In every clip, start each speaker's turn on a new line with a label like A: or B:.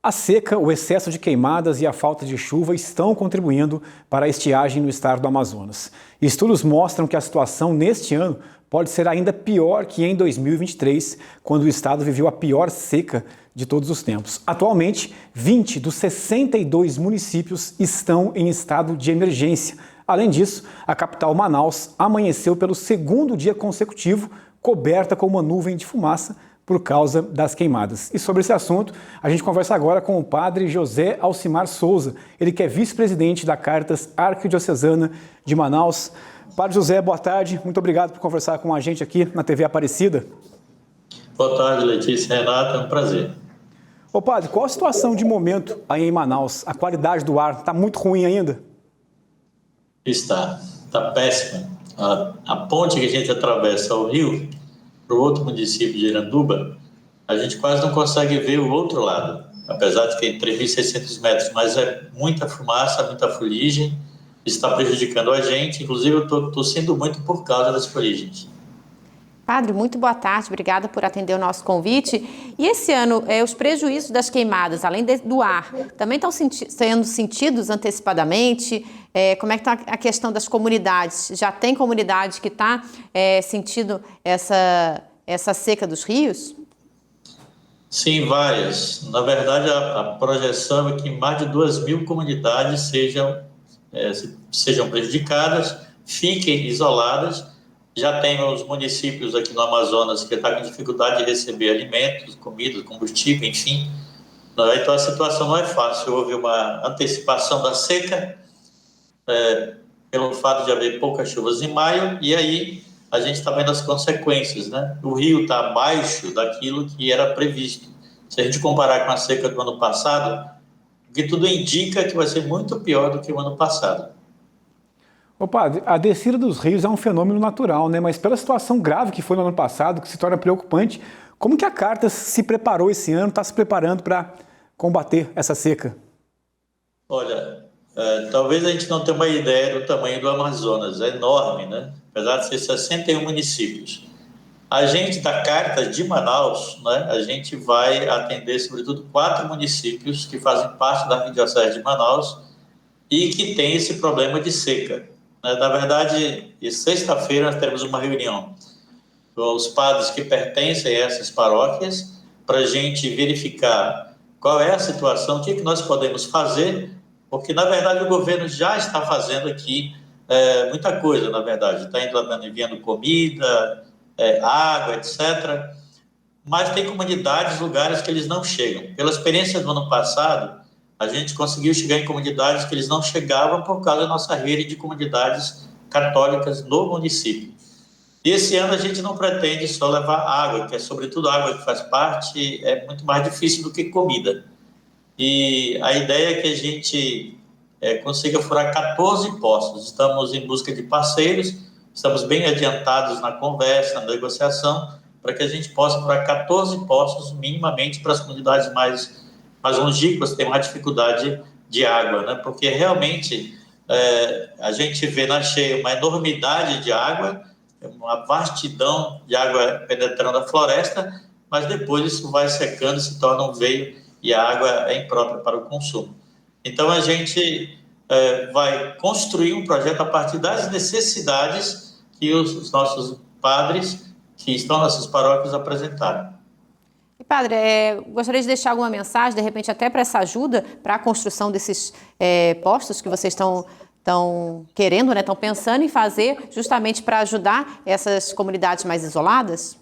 A: A seca, o excesso de queimadas e a falta de chuva estão contribuindo para a estiagem no estado do Amazonas. Estudos mostram que a situação neste ano pode ser ainda pior que em 2023, quando o estado viveu a pior seca de todos os tempos. Atualmente, 20 dos 62 municípios estão em estado de emergência. Além disso, a capital Manaus amanheceu pelo segundo dia consecutivo coberta com uma nuvem de fumaça por causa das queimadas. E sobre esse assunto, a gente conversa agora com o padre José Alcimar Souza, ele que é vice-presidente da Caritas Arquidiocesana de Manaus. Padre José, boa tarde, muito obrigado por conversar com a gente aqui na TV Aparecida.
B: Boa tarde, Letícia e Renata, é um prazer.
A: Ô padre, qual a situação de momento aí em Manaus? A qualidade do ar está muito ruim ainda?
B: Está péssima. A ponte que a gente atravessa o rio para o outro município de Iranduba, a gente quase não consegue ver o outro lado, apesar de que é 3.600 metros, mas é muita fumaça, muita fuligem, está prejudicando a gente, inclusive eu estou tossindo muito por causa das fuligens.
C: Padre, muito boa tarde, obrigada por atender o nosso convite. E esse ano, os prejuízos das queimadas, além do ar, também estão sendo sentidos antecipadamente? Como é que está a questão das comunidades? Já tem comunidade que está sentindo essa seca dos rios?
B: Sim, várias. Na verdade, a projeção é que mais de 2.000 comunidades sejam prejudicadas, fiquem isoladas. Já tem os municípios aqui no Amazonas que estão com dificuldade de receber alimentos, comida, combustível, enfim. Então a situação não é fácil. Houve uma antecipação da seca, pelo fato de haver poucas chuvas em maio, e aí a gente está vendo as consequências, né? O rio está abaixo daquilo que era previsto. Se a gente comparar com a seca do ano passado, o que tudo indica que vai ser muito pior do que o ano passado.
A: Ô padre, a descida dos rios é um fenômeno natural, né? Mas pela situação grave que foi no ano passado, que se torna preocupante, como que a Caritas se preparou esse ano, está se preparando para combater essa seca?
B: Olha, talvez a gente não tenha uma ideia do tamanho do Amazonas, é enorme, né? Apesar de ser 61 municípios. A gente da Caritas de Manaus, né, a gente vai atender sobretudo 4 municípios que fazem parte da Arquidiocese de Manaus e que tem esse problema de seca. Na verdade, sexta-feira nós teremos uma reunião com os padres que pertencem a essas paróquias para a gente verificar qual é a situação, o que nós podemos fazer, porque, na verdade, o governo já está fazendo aqui muita coisa, na verdade. Está enviando comida, água, etc. Mas tem comunidades, lugares que eles não chegam. Pela experiência do ano passado, a gente conseguiu chegar em comunidades que eles não chegavam por causa da nossa rede de comunidades católicas no município. E esse ano a gente não pretende só levar água, que é sobretudo água que faz parte, é muito mais difícil do que comida. E a ideia é que a gente consiga furar 14 poços. Estamos em busca de parceiros, estamos bem adiantados na conversa, na negociação, para que a gente possa furar 14 poços minimamente para as comunidades mais longínquas, que têm uma dificuldade de água, né? Porque realmente a gente vê na cheia uma enormidade de água, uma vastidão de água penetrando a floresta, mas depois isso vai secando, se torna um veio e a água é imprópria para o consumo. Então a gente vai construir um projeto a partir das necessidades que os nossos padres que estão nessas paróquias apresentaram.
C: E padre, gostaria de deixar alguma mensagem, de repente até para essa ajuda, para a construção desses postos que vocês estão querendo, né? Estão pensando em fazer justamente para ajudar essas comunidades mais isoladas?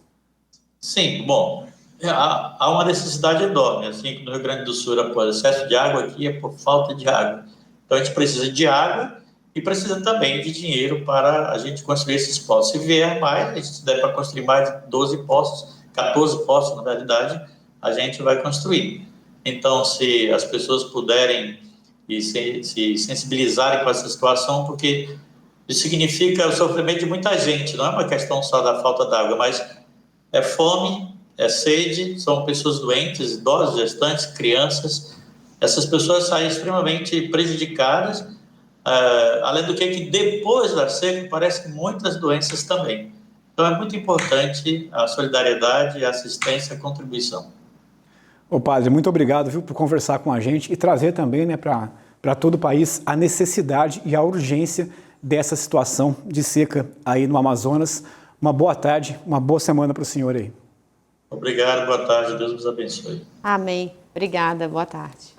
B: Sim, bom, há uma necessidade enorme, assim, no Rio Grande do Sul, por excesso de água aqui é por falta de água. Então a gente precisa de água e precisa também de dinheiro para a gente construir esses postos. Se vier mais, se der para construir mais de 12 postos, 14 postos, na realidade, a gente vai construir. Então, se as pessoas puderem e se sensibilizarem com essa situação, porque isso significa o sofrimento de muita gente, não é uma questão só da falta d'água, mas é fome, é sede, são pessoas doentes, idosos, gestantes, crianças. Essas pessoas saem extremamente prejudicadas, além do que depois da seca aparecem muitas doenças também. Então é muito importante a solidariedade, a assistência, a contribuição.
A: Ô padre, muito obrigado, viu, por conversar com a gente e trazer também, né, para todo o país a necessidade e a urgência dessa situação de seca aí no Amazonas. Uma boa tarde, uma boa semana para o senhor aí.
B: Obrigado, boa tarde, Deus nos abençoe.
C: Amém. Obrigada, boa tarde.